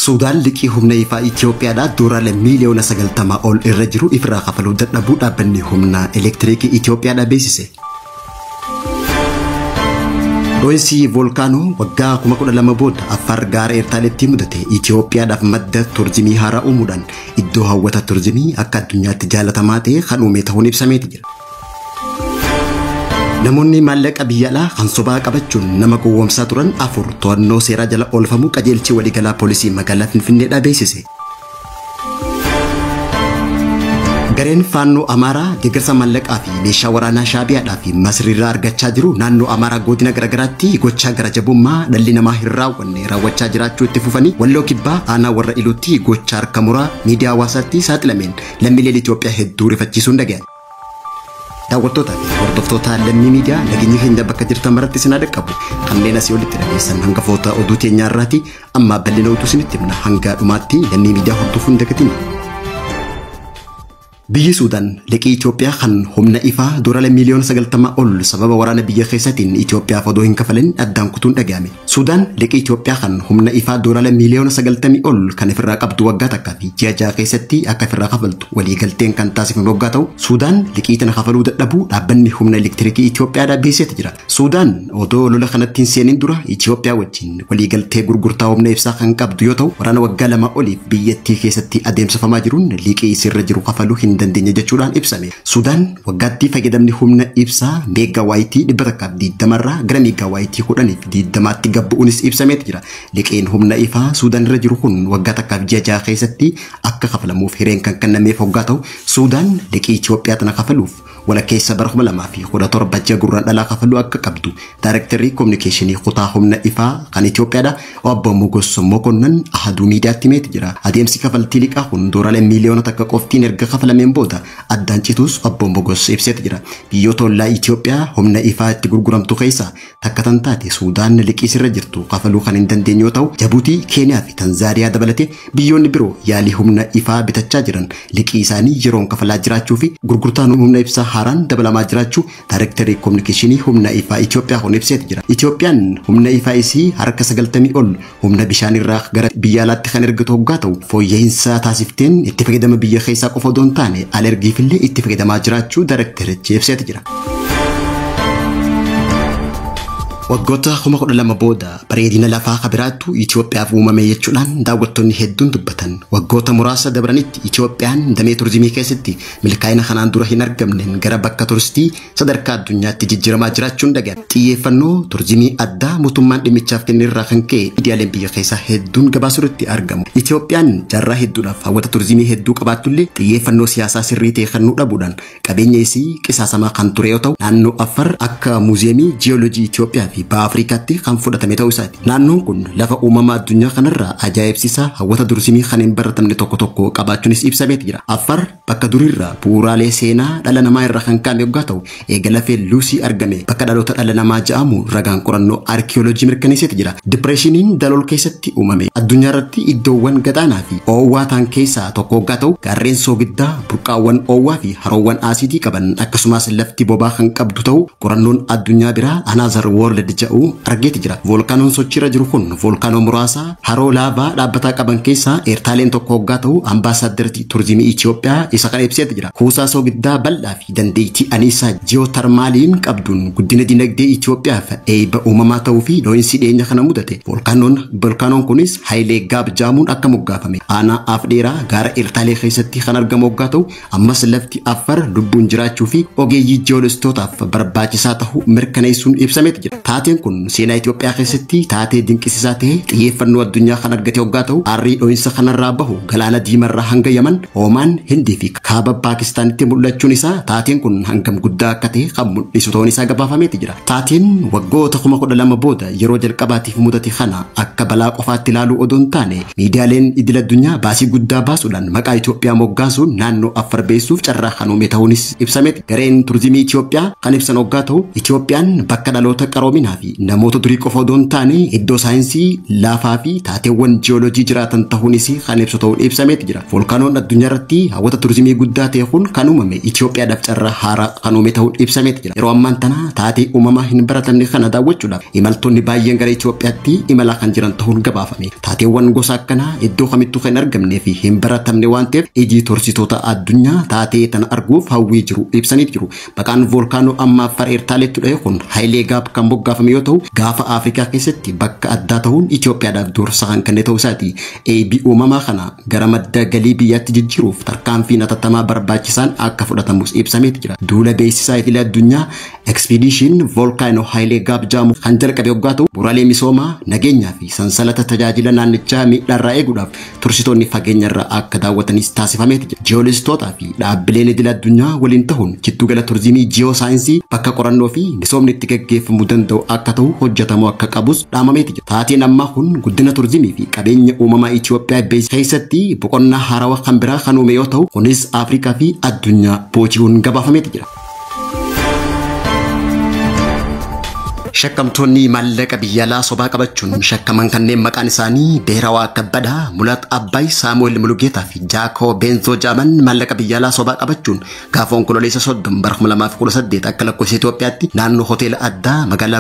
Suudaan liqii humna ifaa Itoophiyaadhaa doolaara miiliyoona 90 ol irra jiru ifirraa kafaluu dadhabuu dhaabbanni humna elektiriikii Itoophiyaadhaa beeksise. Dho'insi volkaanoo waggaa 12 booda Affaar gaara Eertaaleetti mudate Itoophiyaadhaaf madda turizimii haaraa uumuudhaan iddoo hawwata turizimii akka addunyaatti jaalatamaa ta'e kan uume ta'uun ibsameeti jira. Namoonni maallaqa biyya alaa kan sobaa qabachuun nama gowwoomsaa turan 4 to'annoo seeraa jala oolfamuu qajeelchi waliigalaa poolisii magaalaa Finfinneedhaa beeksise. Gareen faannoo Amaaraa deeggarsa maallaqaa fi meeshaa waraanaa Shaabiyaadhaa fi Masriirraa argachaa jiru naannoo Amaaraa godina garagaraatti gochaa gara jabummaa dhalli namaa hin raawwanne raawwachaa jiraachuu itti fufanii Walloo Kibbaa aanaa warra Iluutti gochaa harka muraa miidiyaa hawaasaatti saaxilameen lammiileen Itoophiyaa hedduu rifachiisuun dhaga'an. Daawwattoota fi hordoftoota lammii miidiyaa nageenya keenya bakka jirtan maratti isin dhaqqabu kanneen asii olitti dhageessan hangafoota oduu teenyaa irraati amma bal'ina oduu isinitti himna hanga dhumaatti lammii miidiyaa hordofuun dagatiin. Biyyi Suudaan liqii Itoophiyaa kan humna ifaa doolaara miiliyoona 90 ol sababa waraana biyya keessaatiin Itoophiyaaf odoo hin kafalin addaan kutuun dhaga'ame. Suudaan liqii Itoophiyaa kan humna ifaa doolaara miiliyoona 90 ol kan ifirraa qabdu waggaa takkaa fi ji'a ja'a keessatti akka ifirraa kafaltu waliigalteen kan taasifame waggaa ta'u Suudaan liqii tana kafaluu dadhabuu dhaabbanni humna elektiriikii Itoophiyaadhaa beeksisee jira. Suudaan odoo lola kanatti hin seenin dura Itoophiyaa wajjin waliigaltee gurgurtaa humna ibsaa kan qabdu yoo ta'u waraana waggaa 2 oliif biyyattii keessatti adeemsifamaa jiruun liqii isirra jiru kafaluu hin dandeenya jechuudhaan ibsame. Suudaan waggaatti fayyadamni humna ibsaa meegaawaayitii 120 irraa gara meegaawaayitii 10-20tti gabbu'uunis ibsameet jira. Liqiin humna ifaa Suudaan irra jiru kun waggaa takkaaf ji'a ja'a keessatti akka kafalamuuf hireen kan kennameef waggaa ta'u Suudaan liqii Itoophiyaa tana kafaluuf walakkeessa bara 2017 ji'a gurraandhalaa kafaluu akka qabdu Daayirektarrii Kominikeeshinii kutaa humna ifaa kan Itoophiyaadha Obbo Mogos Mokonnan Ahaduu miidiyaatti himeeti jira. Adeemsi kafaltii liqaa kun doolaara miiliyoona takka qoftiin erga kafalameen booda addaan citus Obbo Mogos ibseeti jira. Biyyoota ollaa Itoophiyaa humna ifaa itti gurguramtu keessaa takka tan taate Suudaan liqii irra jirtu kafaluu kan hin dandeenye yoo ta'u Jabuutii, Keeniyaa fi Tanzaaniyaa dabalatee biyyoonni biroo yaalii humna ifaa bitachaa jiran liqii isaanii yeroon kafalaa jiraachuu fi gurgurtaan humna ibsaa haaraan dabalamaa jiraachuu Daayirektarrii Kominikeeshinii humna ifaa Itoophiyaa kun ibseeti jira. Itoophiyaan humna ifaa isii harka 90 ol humna bishaan irraa gara biyya alaatti kan ergatu waggaa ta'u fooyya'insa taasifteen itti fayyadama biyya keessaa qofa odoo hin taane alergiifillee itti fayyadamaa jiraachuu Daayirektarichi ibseeti jira. Waggoota 12 booda bareedina lafaa kabiraattu Itoophiyaaf uumame jechuudhaan daawwattoonni hedduun dubbatan. Waggoota muraasa dabranitti Itoophiyaan damee turizimii keessatti milkaa'ina kanaan dura hin argamneen gara bakka turistii sadarkaa addunyaatti jijjiiramaa jiraachuun dhaga'ame. Xiyyeeffannoo turizimii addaa mootummaan dhimmichaaf kennerraa kan ka'e miidiyaaleen biyya keessaa hedduun gabaasuutti argamu. Itoophiyaan jaarraa hedduudhaaf hawwata turizimii hedduu qabaattullee xiyyeeffannoo siyaasaa sirrii ta'e kennuu dhabuudhaan qabeenya isii qisaasamaa kan ture yoo ta'u naannoo Affaar akka muuziyeemii jiyoolojii Itoophiyaa Ba Afrikaatti kan fudhatame ta'uu isaati. Naannoon kun lafa uumamaa addunyaa kanarraa ajaa'ibsiisaa hawwata turizimii kan hin baratamne tokko tokko qabaachuunis ibsameet jira. Affaar bakka duriirraa bu'uuraalee seenaa dhala namaa irraa kan kaa'ame waggaa ta'u eega lafee Luusii argame bakka dhaloota dhala namaa ja'amu ragaan qorannoo arkiyooloojii mirkaneesseeti jira. Dipireeshiniin Dalool keessatti uumame addunyaa irratti iddoowwan gadaanaa fi oowwaa ta'an keessaa tokko waggaa ta'u gaarreen soogiddaa burqaawwan oowwaa fi haroowwan aasiidii qaban akkasumas lafti bobaa kan qabdu ta'u qorannoon addunyaa biraa Another World ja'u argeeti jira. Volkaanoon sochiirra jiru kun volkaanoo muraasa haroo laavaa dhaabbataa qaban keessaa Eertaaleen tokko waggaa ta'u ambaasaaddartii turizimii Itoophiyaa isa kan ibseeti jira. Kuusaa soogiddaa bal'aa fi dandeettii anniisaa ji'ootarmaaliin qabduun guddina dinagdee Itoophiyaaf eebba uumamaa ta'uu fi dho'insi dhiyeenya kana mudate. Volkaanoon kunis Haayilee Gaab ja'amuun akka moggaafame. Aanaa Afdheeraa gaara Eertaalee keessatti kan argamu waggaa ta'u ammas lafti Affaar lubbuun jiraachuu fi ogeeyyii jiyoolistootaaf barbaachisaa ta'uu mirkaneessuun ibsameeti jira. Taateen kun seenaa Itoophiyaa keessatti taatee dinqisiisaa ta'e xiyyeeffannoo addunyaa kan argate waggaa ta'u aarrii dho'insa kanarraa bahu galaana diimarraa hanga Yaman, Oomaan, Hindii fi kaaba Paakistaanitti mul'achuun isaa taateen kun hangam guddaa akka ta'e kan mul'isu ta'uun isaa gabaafameeti jira. Taateen waggoota 12 booda yeroo jalqabaatiif mudate kana akka balaa qofaatti ilaaluu odoo hin taane miidiyaaleen idil addunyaa baasii guddaa baasuudhaan maqaa Itoophiyaa moggaasuun naannoo Affaar beeksisuuf carraa kan uume ta'uunis ibsameeti. Gareen turizimii Itoophiyaa kan ibsan waggaa ta'u Itoophiyaan bakka dhaloota qaroominaa fi namoota durii qofa odoon taane iddoo saayinsii laafaa fi taateewwan jiyooloojii jiraatan ta'uunis kan ibsu ta'uun ibsameeti jira. Volkaanoon addunyaa irratti hawwata turizimii guddaa ta'e kun kan uumame Itoophiyaadhaaf carraa haaraa kan uume ta'uun ibsameeti jira. Yeroo ammaan tana taatee uumamaa hin baratamne kana daawwachuudhaaf imaltoonni baay'een gara Itoophiyaatti imalaa kan jiran ta'uun gabaafame. Taateewwan gosa akkanaa iddoo kamittuu kan argamnee fi hin baratamne waan ta'eef iji tursitoota addunyaa taatee tana arguuf hawwii jiru ibsanii jiru. Maqaan volkaanoo amma Affaar Eertaaleetti dhufe kun Haayilee Gaab kan moggaafame yoo ta'u gaafa Afrikaa keessatti bakka addaa ta'uun Itoophiyaadhaaf dursa kan kenne ta'uu isaati. Eebii uumamaa kana gara madda galii biyyaatti jijjiiruuf tarkaanfiin atattamaa barbaachisaan akka fudhatamus ibsameeti jira. Duula beeksisaa idilee addunyaa Expedition Volcano Haayilee Gaab jedhamu kan jalqabe waggaa ta'u bu'uuraalee misoomaa nageenyaa fi sansalata tajaajila naannichaa miidhaarraa eeguudhaaf tursitoonni fageenyarraa akka daawwatanis taasifameeti jira. Jiyoolistootaa fi dhaabbileen idilee addunyaa waliin ta'uun jiddugala turizimii jiyoosaayinsi bakka qorannoo fi misoomni itti gaggeeffamuu danda'u akka ta'u hojjetamu akka qabus dhaamameeti jira. Taateen ammaa kun guddina turizimii fi qabeenya uumamaa Itoophiyaa keessatti boqonnaa haarawaa kan biraa kan uume yoo ta'u kunis Afrikaa fi addunyaa booji'uun gabaafameeti jira. Shakkamtoonni maallaqa biyya alaa sobaa qabachuun shakkaman kanneen maqaan isaanii Beerawaa Kabbadaa, Mulat Abbaay, Saamu'eel Mulugeetaa fi Jaakoo Beenzoo jedhaman maallaqa biyya alaa sobaa qabachuun gaafa onkololeessa 30 bara 2018 akka lakkoofsa Itoophiyaatti naannoo hoteela addaa magaalaa